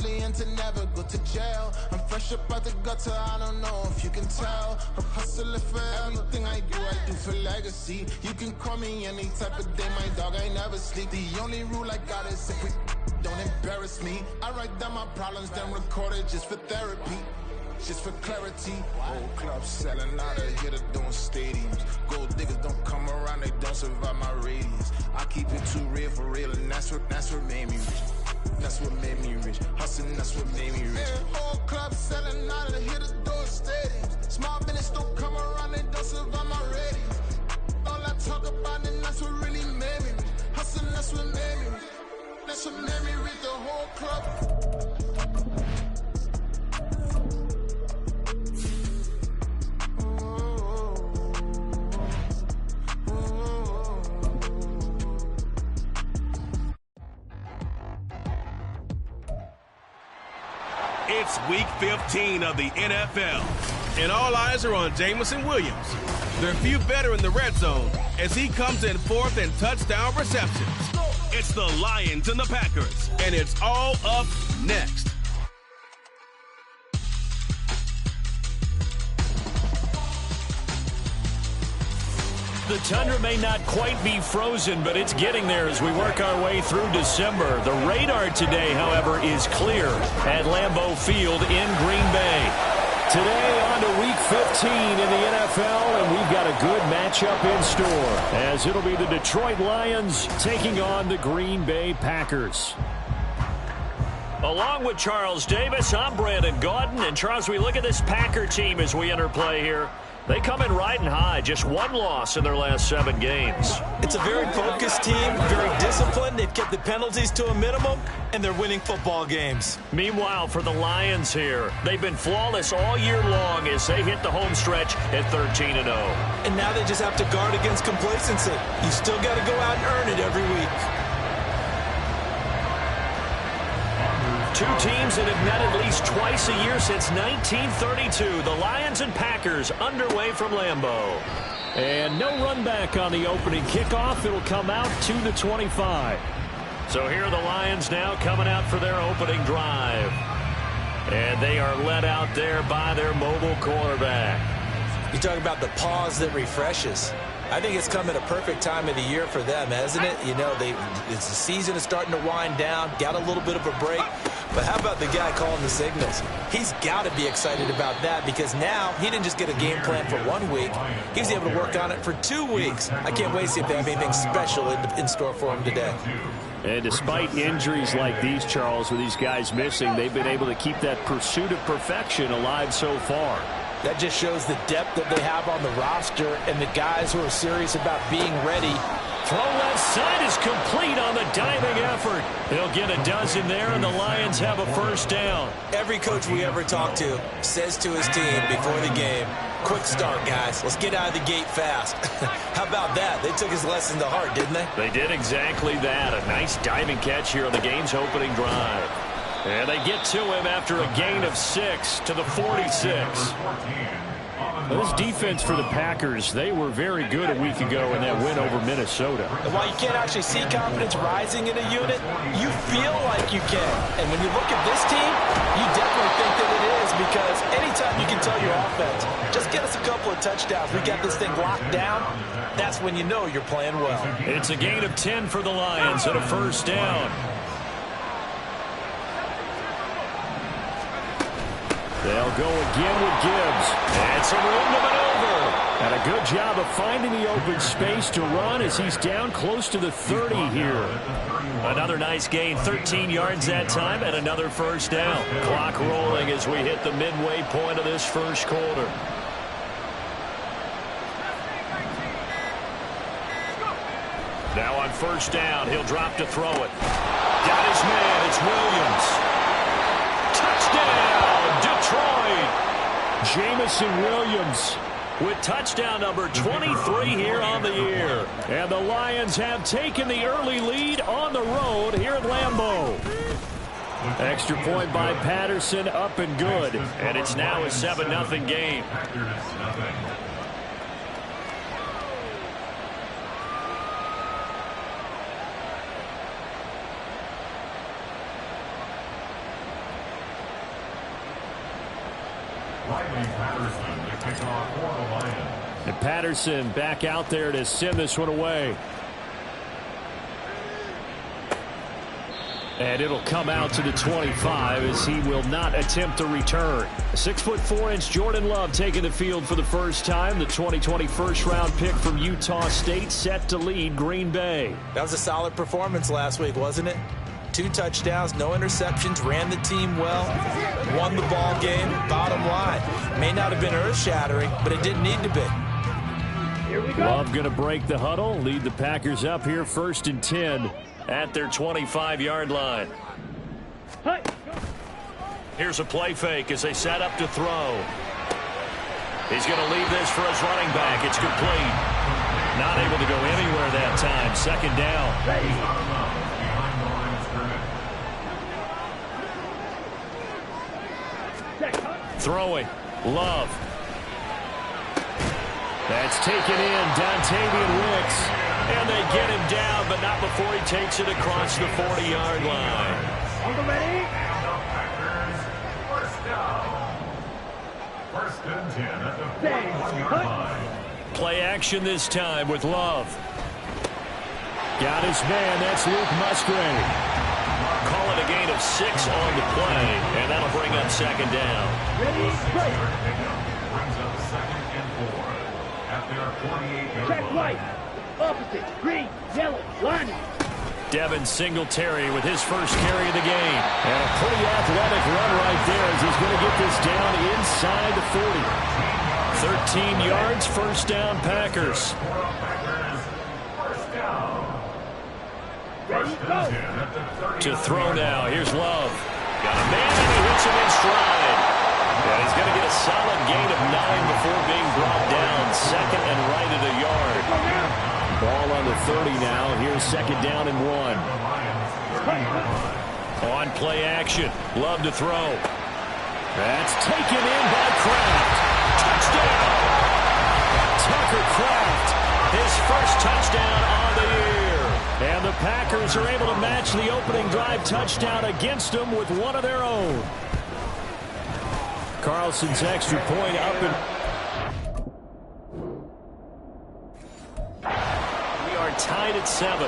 fleeing to never go to jail. I'm fresh up out the gutter, I don't know if you can tell. I'm hustling for everything I do for legacy. You can call me any type of day, my dog, I never sleep. The only rule I got is if we don't embarrass me. I write down my problems, then record it just for therapy. Just for clarity, whole club selling out of here to doing stadiums. Gold diggers don't come around, they don't survive my radius. I keep it too real for real, and that's what made me rich. That's what made me rich. Hustling, that's what made me rich. Yeah, whole club selling out of here to doing stadiums. Small business don't come around, they don't survive my radius. All I talk about, and that's what really made me rich. Hustling, that's what made me rich. That's what made me rich. The whole club. It's Week 15 of the NFL, and all eyes are on Jameson Williams. There are few better in the red zone as he comes in fourth and touchdown receptions. It's the Lions and the Packers, and it's all up next. The tundra may not quite be frozen, but it's getting there as we work our way through December. The radar today, however, is clear at Lambeau Field in Green Bay. Today on to Week 15 in the NFL, and we've got a good matchup in store as it'll be the Detroit Lions taking on the Green Bay Packers. Along with Charles Davis, I'm Brandon Gaudin. And Charles, we look at this Packer team as we enter play here. They come in riding high, just one loss in their last 7 games. It's a very focused team, very disciplined. They've kept the penalties to a minimum, and they're winning football games. Meanwhile, for the Lions here, they've been flawless all year long as they hit the home stretch at 13-0. And now they just have to guard against complacency. You still got to go out and earn it every week. Two teams that have met at least twice a year since 1932. The Lions and Packers underway from Lambeau. And no run back on the opening kickoff. It'll come out to the 25. So here are the Lions now coming out for their opening drive. And they are led out there by their mobile quarterback. You talk about the pause that refreshes. I think it's come at a perfect time of the year for them, hasn't it? You know, the season is starting to wind down, got a little bit of a break. But how about the guy calling the signals? He's got to be excited about that because now he didn't just get a game plan for 1 week. He was able to work on it for 2 weeks. I can't wait to see if they have anything special in store for him today. And despite injuries like these, Charles, with these guys missing, they've been able to keep that pursuit of perfection alive so far. That just shows the depth that they have on the roster and the guys who are serious about being ready. Throw left side is complete on the diving effort. They'll get a dozen there, and the Lions have a first down. Every coach we ever talk to says to his team before the game, quick start, guys. Let's get out of the gate fast. How about that? They took his lesson to heart, didn't they? They did exactly that. A nice diving catch here on the game's opening drive. And they get to him after a gain of 6 to the 46. Well, this defense for the Packers, they were very good a week ago in that win over Minnesota. And while you can't actually see confidence rising in a unit, you feel like you can. And when you look at this team, you definitely think that it is because anytime you can tell your offense, just get us a couple of touchdowns, we got this thing locked down, that's when you know you're playing well. It's a gain of 10 for the Lions and a first down. They'll go again with Gibbs. And some room to maneuver. And a good job of finding the open space to run as he's down close to the 30 here. Another nice gain, 13 yards that time, and another first down. Clock rolling as we hit the midway point of this first quarter. Now on first down, he'll drop to throw it. Got his man, it's Williams. Touchdown! Detroit. Jameson Williams with touchdown number 23 here on the year. And the Lions have taken the early lead on the road here at Lambeau. Extra point by Patterson, up and good. And it's now a 7-0 game. And Patterson back out there to send this one away. And it'll come out to the 25 as he will not attempt a return. 6'4" Jordan Love taking the field for the first time. The 2020 first-round pick from Utah State set to lead Green Bay. That was a solid performance last week, wasn't it? 2 touchdowns, no interceptions, ran the team well, won the ball game. Bottom line, may not have been earth-shattering, but it didn't need to be. Love going to break the huddle, lead the Packers up here 1st and 10 at their 25-yard line. Here's a play fake as they set up to throw. He's going to leave this for his running back. It's complete. Not able to go anywhere that time. 2nd down. Throwing. Love. That's taken in. Dontavian Wicks. And they get him down, but not before he takes it across the 40-yard line. First and 10 at the 41-yard line. Play action this time with Love. Got his man. That's Luke Musgrave. Call it a gain of 6 on the play, and that'll bring up 2nd down. Brings up 2nd and 4 at their 48-yard line. Check right. Opposite. Green. Yellow. Line. Devin Singletary with his first carry of the game. And a pretty athletic run right there as he's going to get this down inside the 40. 13 yards, 1st down Packers. To throw now. Here's Love. Got a man and he hits him in stride. And he's going to get a solid gain of 9 before being brought down. 2nd and right at a yard. Ball on the 30 now. Here's 2nd down and 1. On play action. Love to throw. That's taken in by Kraft. Touchdown! Tucker Kraft. His first touchdown on the year. And the Packers are able to match the opening drive touchdown against them with one of their own. Carlson's extra point up and... tied at 7.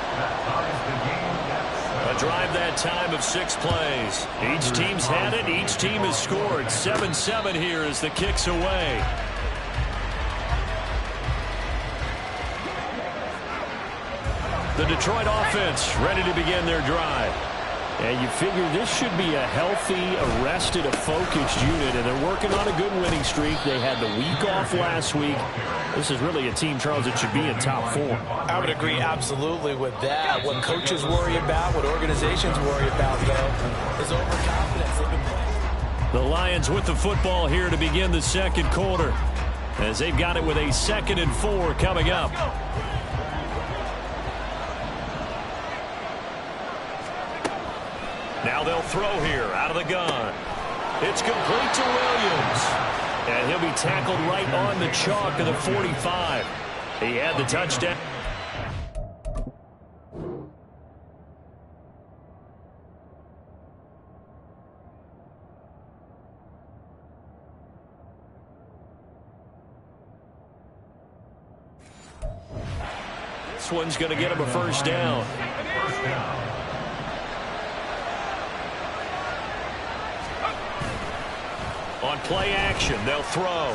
A drive that time of 6 plays. Each team's had it. Each team has scored. 7-7 here as the kick's away. The Detroit offense ready to begin their drive. And you figure this should be a healthy, arrested, a focused unit, and they're working on a good winning streak. They had the week off last week. This is really a team, Charles, that should be in top form. I would agree absolutely with that. What coaches worry about, what organizations worry about, though, is overconfidence. The Lions with the football here to begin the 2nd quarter, as they've got it with a 2nd and 4 coming up. Now they'll throw here out of the gun. It's complete to Williams. And he'll be tackled right on the chalk of the 45. He had the touchdown. This one's going to get him a 1st down. On play action, they'll throw.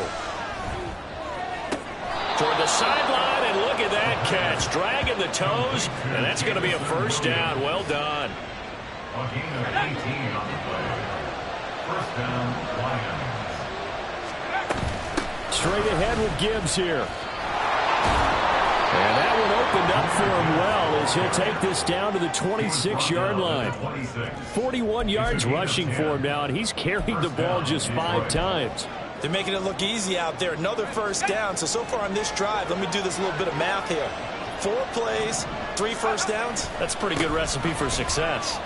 Toward the sideline, and look at that catch. Dragging the toes, and that's going to be a 1st down. Well done. A gain of 18 on the play. 1st down, Lions. Straight ahead with Gibbs here. And that one opened up for him well as he'll take this down to the 26-yard line. 41 yards rushing for him now, and he's carried the ball just 5 times. They're making it look easy out there. Another 1st down. So far on this drive, let me do this little bit of math here. 4 plays, 3 1st downs. That's a pretty good recipe for success.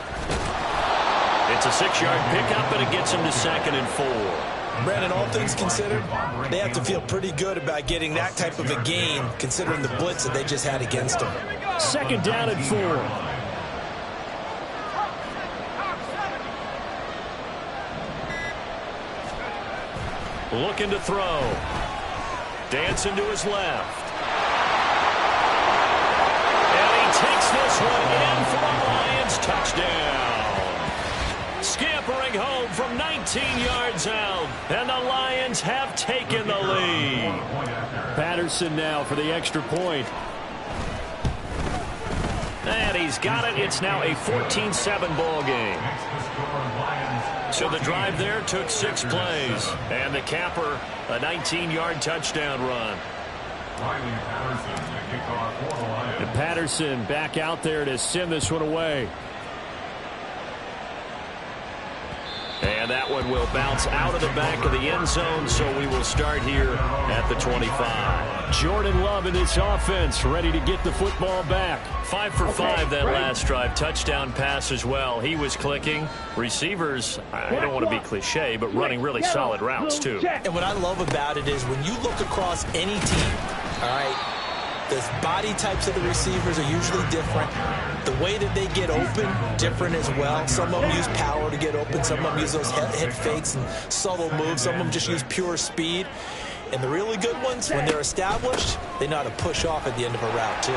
It's a 6-yard pickup, and it gets him to 2nd and 4. Brandon, all things considered, they have to feel pretty good about getting that type of a gain, considering the blitz that they just had against them. 2nd down and 4. looking to throw. Dancing to his left. And he takes this one in for the Lions. Touchdown. Scampering home from 19 yards out. And the Lions have taken the lead. Patterson now for the extra point. And he's got it. It's now a 14-7 ball game. So the drive there took 6 plays. And the capper, a 19-yard touchdown run. And Patterson back out there to send this one away. And that one will bounce out of the back of the end zone, so we will start here at the 25. Jordan Love in this offense, ready to get the football back. 5 for 5 that last drive. Touchdown pass as well. He was clicking. Receivers, I don't want to be cliche, but running really solid routes, too. And what I love about it is when you look across any team, all right, the body types of the receivers are usually different. The way that they get open, different as well. Some of them use power to get open. Some of them use those head fakes and subtle moves. Some of them just use pure speed. And the really good ones, when they're established, they know how to push off at the end of a route, too.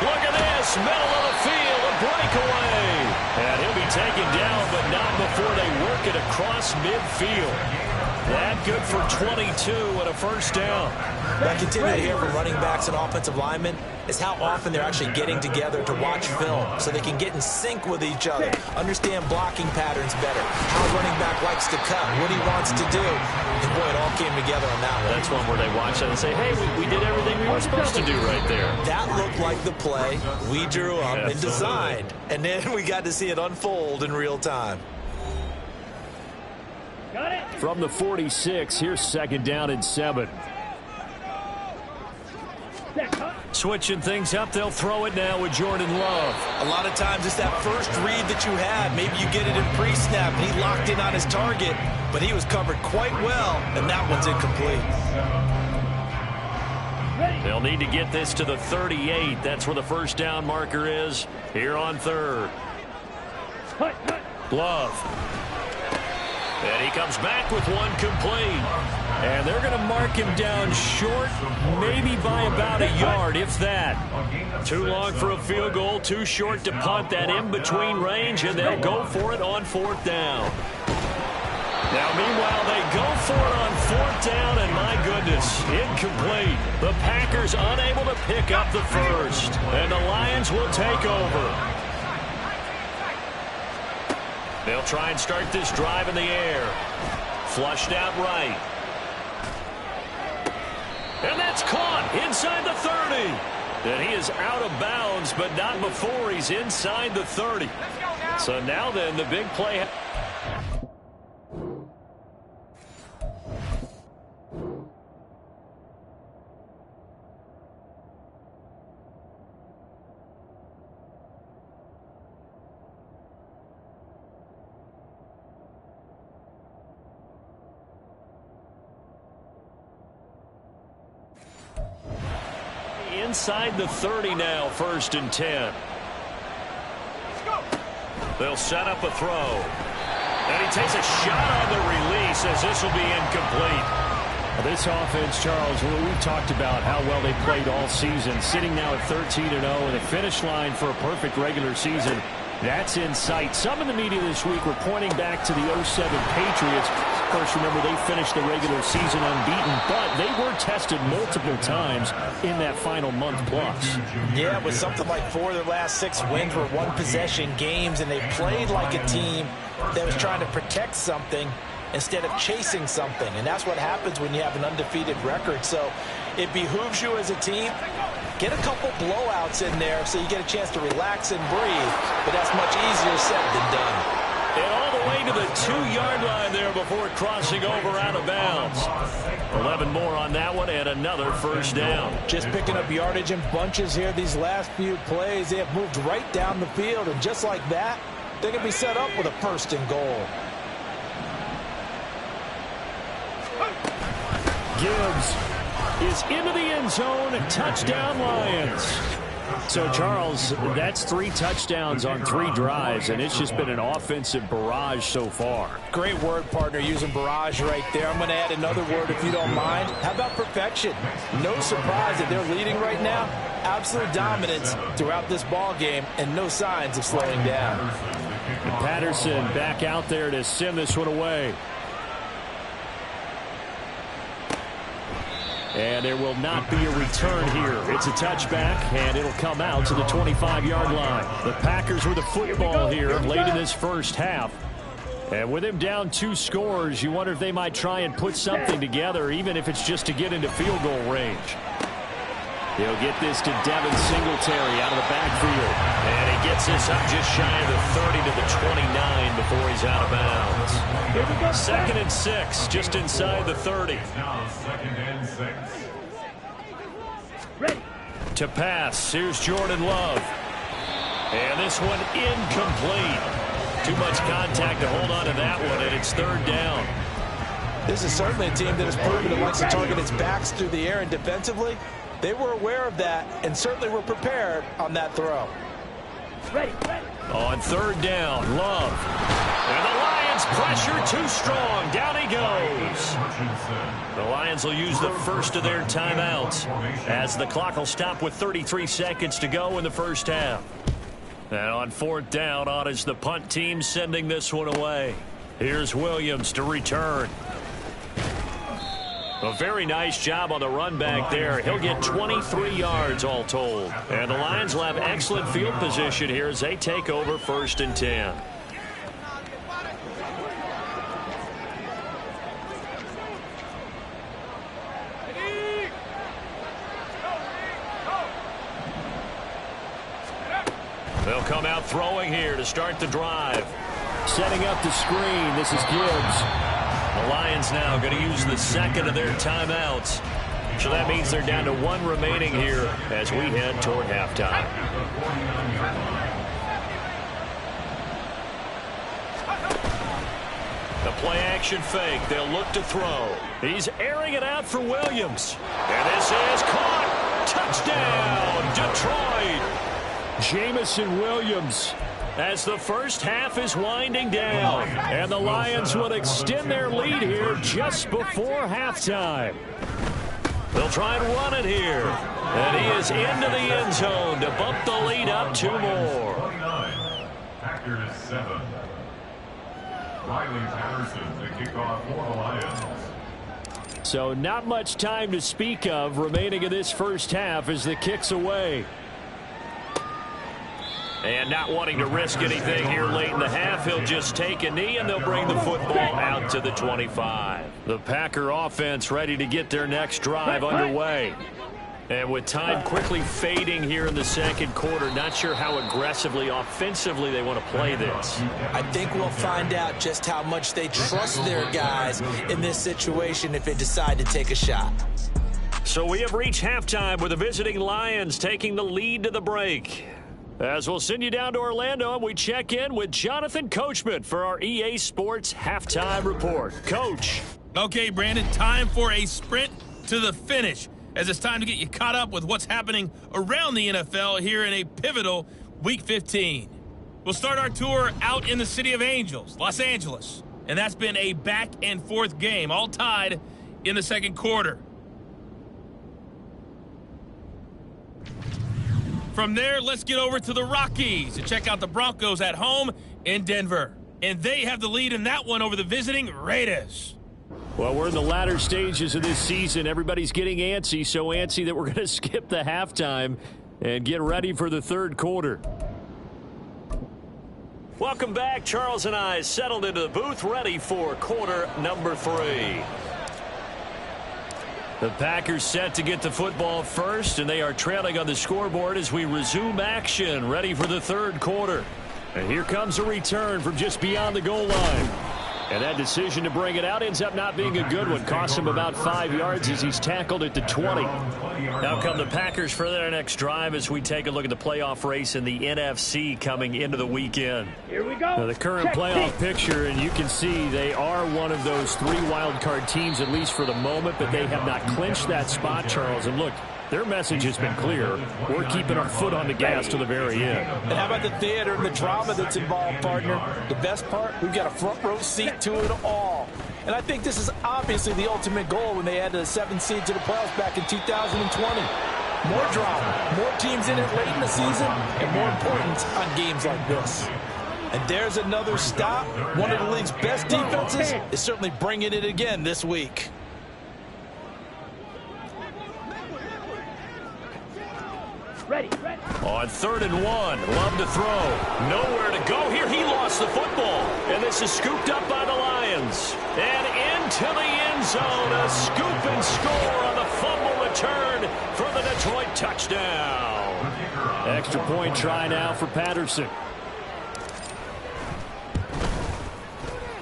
Look at this, middle of the field, a breakaway. And he'll be taken down, but not before they work it across midfield. That good for 22 and a first down. What I continue to hear from running backs and offensive linemen is how often they're actually getting together to watch film so they can get in sync with each other, understand blocking patterns better, how running back likes to cut, what he wants to do. And boy, it all came together on that one. That's one where they watch that and say, hey, we did everything we were supposed to do right there. That looked like the play we drew up and designed. And then we got to see it unfold in real time. From the 46, here's 2nd down and 7. Switching things up, they'll throw it now with Jordan Love. A lot of times it's that first read that you had. Maybe you get it in pre-snap, and he locked in on his target, but he was covered quite well, and that one's incomplete. They'll need to get this to the 38. That's where the first down marker is here on 3rd. Love. And he comes back with one complete. And they're going to mark him down short, maybe by about a yard, if that. Too long for a field goal, too short to punt. That in-between range, and they'll go for it on 4th down. Now, meanwhile, they go for it on 4th down, and my goodness, incomplete. The Packers unable to pick up the first, and the Lions will take over. They'll try and start this drive in the air. Flushed out right. And that's caught inside the 30. And he is out of bounds, but not before he's inside the 30. So now then, the big play. Inside the 30 now, 1st and 10. They'll set up a throw. And he takes a shot on the release as this will be incomplete. This offense, Charles, we've talked about how well they played all season, sitting now at 13-0 and the finish line for a perfect regular season. That's in sight. Some in the media this week were pointing back to the 07 Patriots. Of course, remember, they finished the regular season unbeaten, but they were tested multiple times in that final month plus. Yeah, it was something like 4 of their last 6 wins were one-possession games, and they played like a team that was trying to protect something instead of chasing something. And that's what happens when you have an undefeated record. So it behooves you as a team, get a couple blowouts in there so you get a chance to relax and breathe. But that's much easier said than done. And all the way to the 2-yard line there before crossing over out of bounds. 11 more on that one and another first down. Just picking up yardage in bunches here these last few plays. They have moved right down the field, and just like that, they're going to be set up with a 1st and goal. Gibbs is into the end zone. Touchdown, Lions. So, Charles, that's 3 touchdowns on 3 drives, and it's just been an offensive barrage so far. Great word, partner, using barrage right there. I'm going to add another word if you don't mind. How about perfection? No surprise that they're leading right now. Absolute dominance throughout this ball game and no signs of slowing down. And Patterson back out there to send this one away. And there will not be a return here. It's a touchback, and it'll come out to the 25-yard line. The Packers with the football here late in this first half. And with him down 2 scores, you wonder if they might try and put something together, even if it's just to get into field goal range. He'll get this to Devin Singletary out of the backfield. And he gets this up just shy of the 30 to the 29 before he's out of bounds. 2nd and 6, just inside the 30. Now 2nd and 6. Ready. To pass, here's Jordan Love. And this one incomplete. Too much contact to hold on to that one, and it's 3rd down. This is certainly a team that has proven it likes to target its backs through the air, and defensively, they were aware of that and certainly were prepared on that throw. Ready. On 3rd down, Love. And the Lions pressure too strong. Down he goes. The Lions will use the first of their timeouts as the clock will stop with 33 seconds to go in the first half. And on 4th down, on is the punt team sending this one away. Here's Williams to return. A very nice job on the run back there. He'll get 23 yards all told. And the Lions will have excellent field position here as they take over 1st and 10. They'll come out throwing here to start the drive. Setting up the screen, this is Gibbs. The Lions now going to use the 2nd of their timeouts. So that means they're down to 1 remaining here as we head toward halftime. The play action fake. They'll look to throw. He's airing it out for Williams. And this is caught. Touchdown, Detroit. Jamison Williams. As the first half is winding down, and the Lions will extend their lead here just before halftime. They'll try and run it here, and he is into the end zone to bump the lead up 2 more. Packers 7. Riley Patterson to kick off for the Lions. So not much time to speak of remaining in this first half as the kick's away. And not wanting to risk anything here late in the half, he'll just take a knee, and they'll bring the football out to the 25. The Packer offense ready to get their next drive underway. And with time quickly fading here in the 2nd quarter, not sure how aggressively, offensively they want to play this. I think we'll find out just how much they trust their guys in this situation if they decide to take a shot. So we have reached halftime with the visiting Lions taking the lead to the break. As we'll send you down to Orlando, and we check in with Jonathan Coachman for our EA Sports Halftime Report. Coach. Okay, Brandon, time for a sprint to the finish, as it's time to get you caught up with what's happening around the NFL here in a pivotal Week 15. We'll start our tour out in the City of Angels, Los Angeles, and that's been a back-and-forth game, all tied in the 2nd quarter. From there, let's get over to the Rockies to check out the Broncos at home in Denver. And they have the lead in that one over the visiting Raiders. Well, we're in the latter stages of this season. Everybody's getting antsy, so antsy that we're going to skip the halftime and get ready for the 3rd quarter. Welcome back. Charles and I settled into the booth, ready for quarter number 3. The Packers set to get the football first, and they are trailing on the scoreboard as we resume action, ready for the 3rd quarter. And here comes a return from just beyond the goal line. And that decision to bring it out ends up not being a good one. Cost him about 5 yards as he's tackled at the 20. Now come the Packers for their next drive as we take a look at the playoff race in the NFC coming into the weekend. Here we go. Now the current playoff picture, and you can see they are one of those 3 wild card teams, at least for the moment, but they have not clinched that spot, Charles. And look, their message has been clear. We're keeping our foot on the gas to the very end. And how about the theater and the drama that's involved, partner? The best part, we've got a front row seat to it all. And I think this is obviously the ultimate goal when they added a 7th seed to the playoffs back in 2020. More drama, more teams in it late in the season, and more importance on games like this. And there's another stop. One of the league's best defenses is certainly bringing it again this week. Ready. On 3rd and 1, Love to throw. Nowhere to go here. He lost the football. And this is scooped up by the Lions. And into the end zone. A scoop and score on the fumble return for the Detroit touchdown. Extra point try now for Patterson.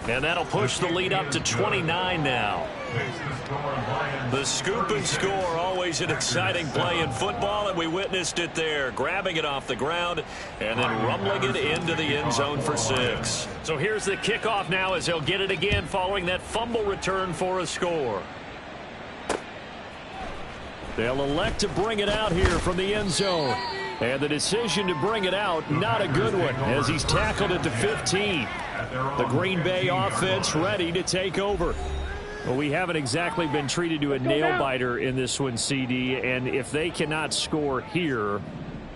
And that'll push the lead up to 29 now. The scoop and score, always an exciting play in football, and we witnessed it there, grabbing it off the ground and then rumbling it into the end zone for 6. So here's the kickoff now as they'll get it again following that fumble return for a score. They'll elect to bring it out here from the end zone. And the decision to bring it out, not a good one, as he's tackled at the 15. The Green Bay offense ready to take over. Well, we haven't exactly been treated to a nail-biter in this one, CD, and if they cannot score here,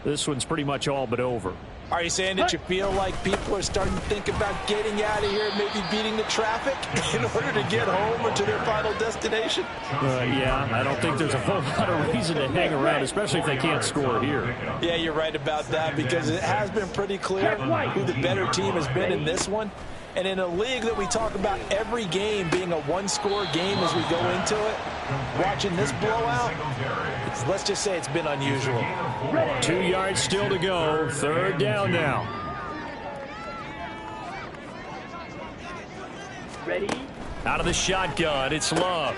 this one's pretty much all but over. Are you saying that you feel like people are starting to think about getting out of here and maybe beating the traffic in order to get home or to their final destination? Yeah, I don't think there's a whole lot of reason to hang around, especially if they can't score here. Yeah, you're right about that, because it has been pretty clear who the better team has been in this one. And in a league that we talk about every game being a one-score game as we go into it, watching this blowout, let's just say it's been unusual. 2 yards still to go. 3rd down now. Ready? Out of the shotgun, it's Love.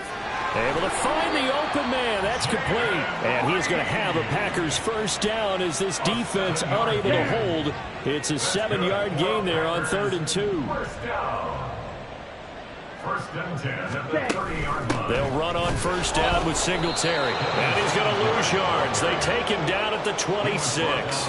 Able to find the open man. That's complete. And he's going to have a Packers first down as this defense unable to hold. It's a 7-yard gain there on 3rd and 2. First and 10 at the 30-yard line. They'll run on first down with Singletary. And he's going to lose yards. They take him down at the 26.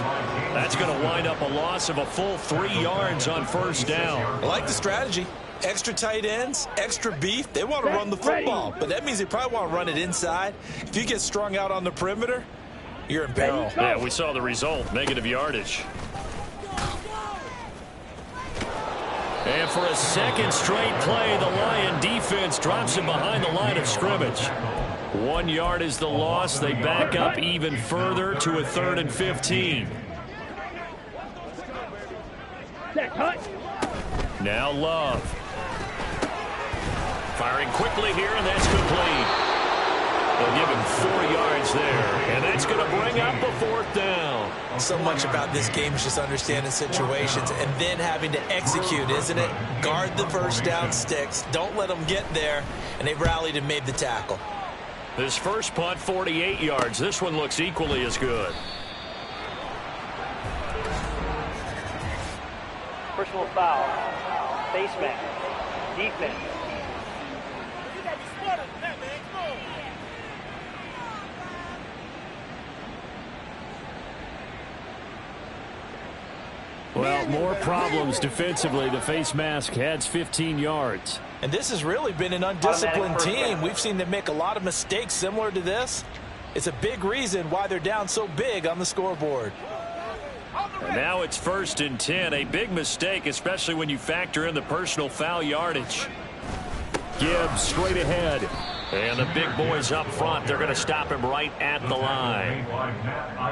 That's going to wind up a loss of a full 3 yards on first down. I like the strategy. Extra tight ends, extra beef. They want to run the football, but that means they probably want to run it inside. If you get strung out on the perimeter, you're in peril. Yeah, we saw the result, negative yardage. And for a second straight play, the Lion defense drops him behind the line of scrimmage. 1 yard is the loss. They back up even further to a 3rd and 15. Now Love. Firing quickly here, and that's complete. They'll give him 4 yards there, and that's going to bring up a 4th down. So much about this game is just understanding situations and then having to execute, isn't it? Guard the first down sticks. Don't let them get there, and they've rallied and made the tackle. This first punt, 48 yards. This one looks equally as good. Personal foul. Face mask. Defense. Well, more problems defensively. The face mask adds 15 yards. And this has really been an undisciplined team. We've seen them make a lot of mistakes similar to this. It's a big reason why they're down so big on the scoreboard. And now it's 1st and 10. A big mistake, especially when you factor in the personal foul yardage. Gibbs straight ahead. And the big boys up front, they're going to stop him right at the line.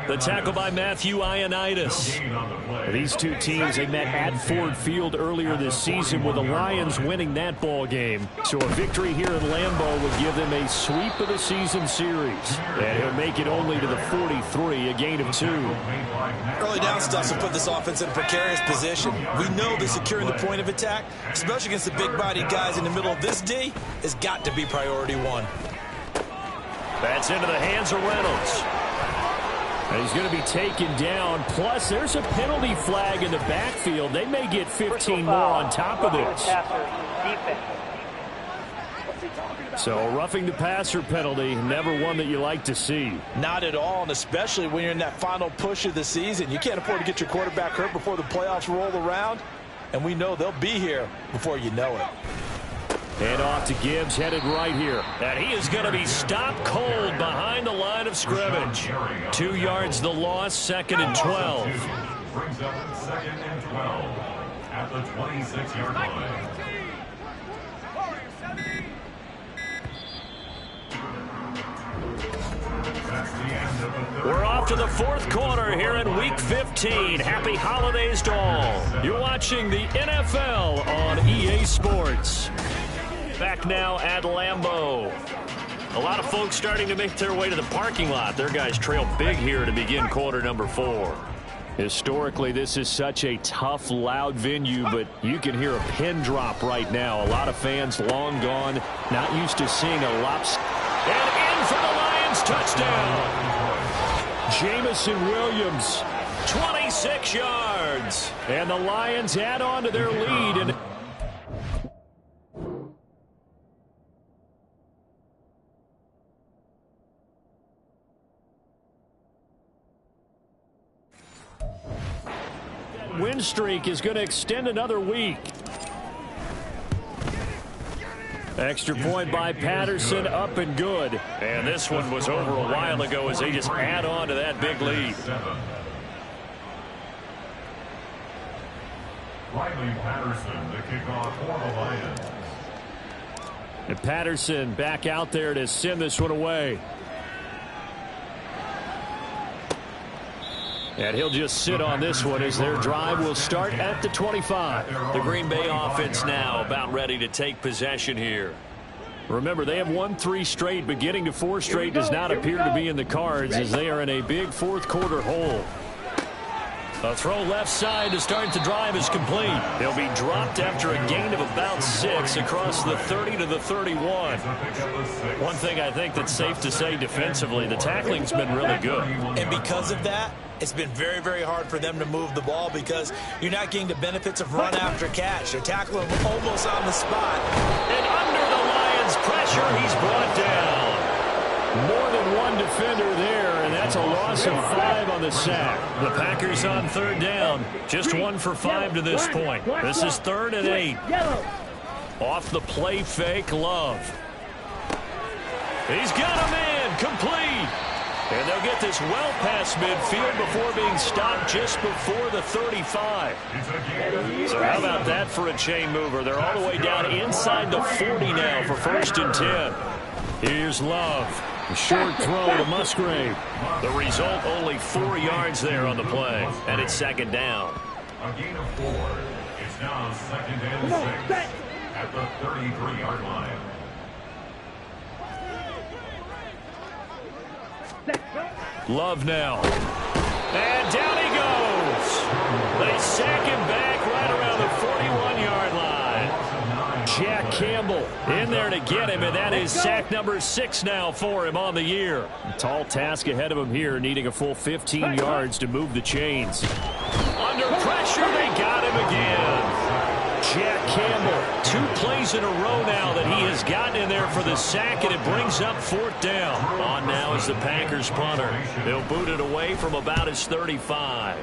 The tackle by Matthew Ioannidis. These two teams, they met at Ford Field earlier this season with the Lions winning that ball game. So a victory here in Lambeau would give them a sweep of the season series. And he'll make it only to the 43, a gain of 2. Early down stuff will put this offense in a precarious position. We know that securing the point of attack, especially against the big-bodied guys in the middle of this D, has got to be priority 1. That's into the hands of Reynolds. And he's going to be taken down. Plus, there's a penalty flag in the backfield. They may get 15 more on top of this. So roughing the passer penalty, never one that you like to see. Not at all, and especially when you're in that final push of the season. You can't afford to get your quarterback hurt before the playoffs roll around, and we know they'll be here before you know it. And off to Gibbs, headed right here. And he is going to be stopped cold behind the line of scrimmage. 2 yards the loss, 2nd and 12. Brings up 2nd and 12 at the 26-yard line. We're off to the 4th quarter here in Week 15. Happy holidays to all. You're watching the NFL on EA Sports. Back now at Lambeau. A lot of folks starting to make their way to the parking lot. Their guys trail big here to begin quarter number 4. Historically, this is such a tough, loud venue, but you can hear a pin drop right now. A lot of fans long gone, not used to seeing a lopsided. And in for the Lions touchdown. Jamison Williams, 26 yards. And the Lions add on to their lead. And win streak is going to extend another week. Extra point by Patterson, up and good. And this one was over a while ago as they just add on to that big lead. Riley Patterson, the kickoff for the Lions. And Patterson back out there to send this one away. And he'll just sit on this one as their drive will start at the 25. The Green Bay offense now about ready to take possession here. Remember, they have won 3 straight, but getting to 4 straight does not appear to be in the cards as they are in a big 4th quarter hole. A throw left side to start the drive is complete. He'll be dropped after a gain of about 6 across the 30 to the 31. One thing I think that's safe to say defensively, the tackling's been really good. And because of that, it's been very, very hard for them to move the ball because you're not getting the benefits of run after catch. They're tackling almost on the spot. And under the Lions' pressure, he's brought down. More than one defender there, and that's a loss of 5 on the sack. The Packers on 3rd down. Just 1 for 5 to this point. This is 3rd and 8. Off the play fake, Love. He's got him in, complete. And they'll get this well past midfield before being stopped just before the 35. So how about that for a chain mover? They're all the way down inside the 40 now for 1st and 10. Here's Love. A short throw to Musgrave. The result, only 4 yards there on the play. And it's 2nd down. A gain of 4. It's now 2nd and 6 at the 33-yard line. Love now. And down he goes. They sack him back right around the 41-yard line. Jack Campbell in there to get him, and that is sack number 6 now for him on the year. A tall task ahead of him here, needing a full 15 yards to move the chains. Under pressure, they got him again. Jack Campbell, 2 plays in a row now that he has gotten in there for the sack, and it brings up 4th down. On now is the Packers punter. They'll boot it away from about his 35.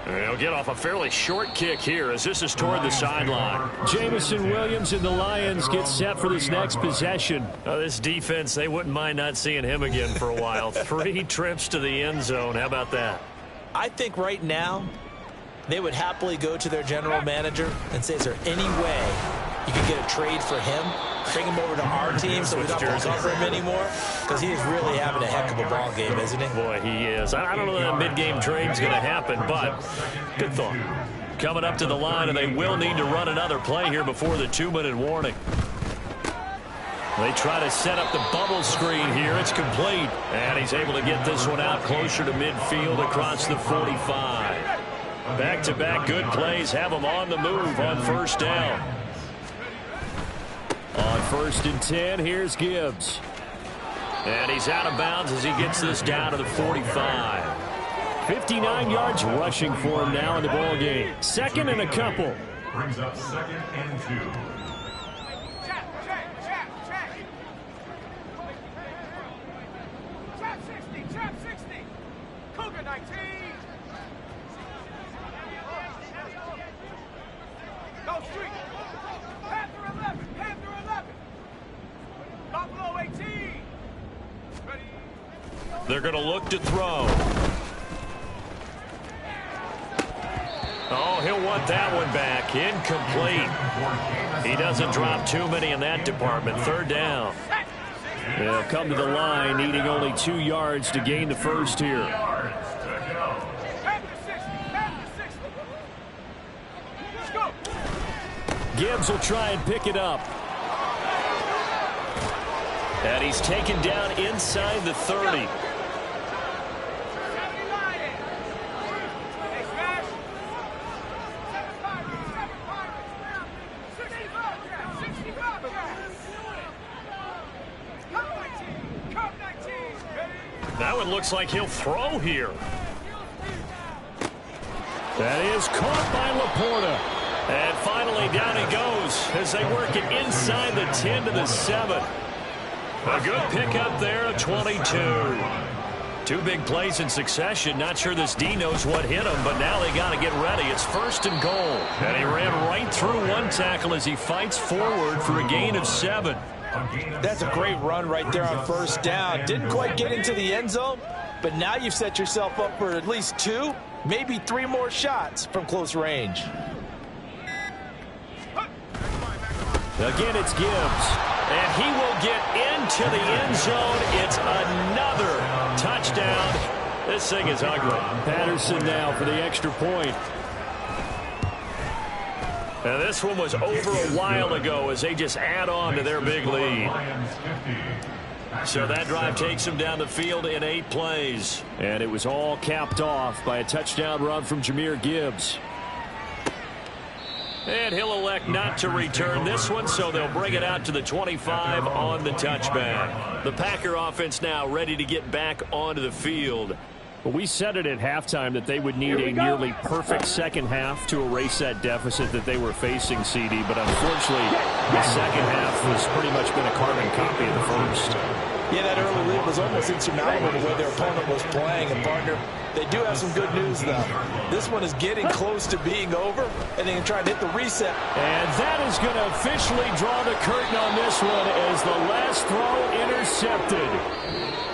They'll get off a fairly short kick here as this is toward the sideline. Jamison Williams and the Lions get set for this next possession. This defense, they wouldn't mind not seeing him again for a while. 3 trips to the end zone. How about that? I think right now they would happily go to their general manager and say, is there any way you could get a trade for him? Bring him over to our team so we don't have to cover him anymore? Because he is really having a heck of a ball game, isn't he? Boy, he is. I don't know that a mid-game trade's going to happen, but good thought. Coming up to the line, and they will need to run another play here before the 2-minute warning. They try to set up the bubble screen here. It's complete. And he's able to get this one out closer to midfield across the 45. Back-to-back good plays have them on the move on 1st down. On 1st and 10, here's Gibbs. And he's out of bounds as he gets this down to the 45. 59 yards rushing for him now in the ball game. 2nd and a couple. Brings up 2nd and 2. They're going to look to throw. Oh, he'll want that one back. Incomplete. He doesn't drop too many in that department. Third down. They'll come to the line, needing only 2 yards to gain the first here. Gibbs will try and pick it up. And he's taken down inside the 30. That one looks like he'll throw here. That is caught by Laporta. And finally down he goes as they work it inside the 10 to the 7. A good pickup there at 22. 2 big plays in succession. Not sure this D knows what hit him, but now they got to get ready. It's 1st and goal. And he ran right through one tackle as he fights forward for a gain of 7. That's a great run right there on 1st down. Didn't quite get into the end zone, but now you've set yourself up for at least 2, maybe 3 more shots from close range. Again, it's Gibbs. And he will get into the end zone. It's another touchdown. This thing is ugly. Patterson now for the extra point. Now this one was over a while ago as they just add on to their big lead. So that drive takes them down the field in 8 plays. And it was all capped off by a touchdown run from Jahmyr Gibbs. And he'll elect not to return this one, so they'll bring it out to the 25 on the touchback. The Packer offense now ready to get back onto the field. Well, we said it at halftime that they would need a nearly perfect second half to erase that deficit that they were facing, CD. But unfortunately, the second half has pretty much been a carbon copy of the first. Yeah, that early lead was almost insurmountable the way their opponent was playing. And, partner, they do have some good news, though. This one is getting close to being over, and they can try to hit the reset. And that is going to officially draw the curtain on this one as the last throw intercepted.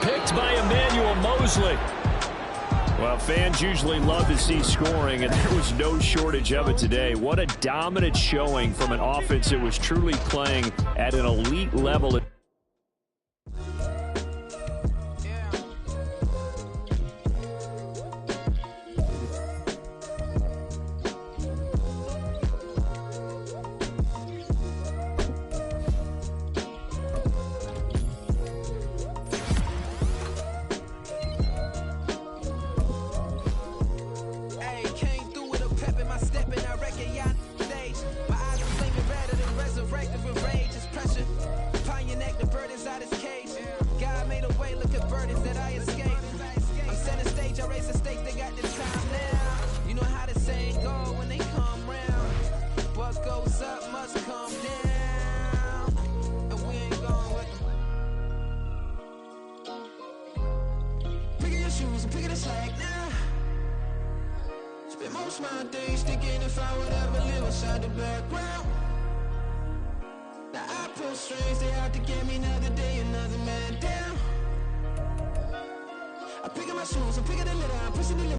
Picked by Emmanuel Mosley. Well, fans usually love to see scoring, and there was no shortage of it today. What a dominant showing from an offense that was truly playing at an elite level. I pick up my shoes and pick up the litter, I'm pushing the